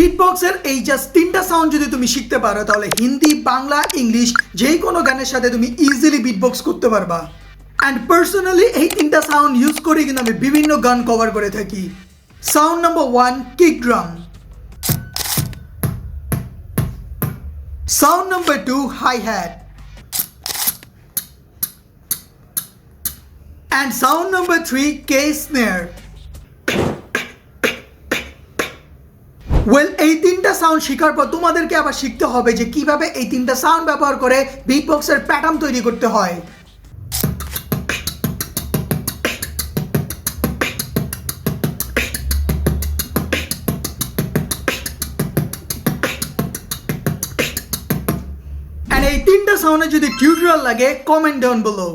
বিটবক্সের এই জাস্ট তিনটা সাউন্ড যদি তুমি শিখতে পারো তাহলে হিন্দি, বাংলা, ইংলিশ যে কোনো গানের সাথে তুমি ইজিলি বিটবক্স করতে পারবা। অ্যান্ড পার্সোনালি এই তিনটা সাউন্ড ইউজ করে কিন্তু আমি বিভিন্ন গান কভার করে থাকি। Sound number 1, kick drum. Sound number 2, hi hat. And sound number 3, কে স্নেয়ার। ওয়েল, এই তিনটা সাউন্ড শেখার পর তোমাদেরকে আবার শিখতে হবে যে কিভাবে এই তিনটা সাউন্ড ব্যবহার করে বিটবক্সের প্যাটার্ন তৈরি করতে হয়। And এই তিনটা সাউন্ডে যদি টিউটোরিয়াল লাগে কমেন্ট ডাউন below।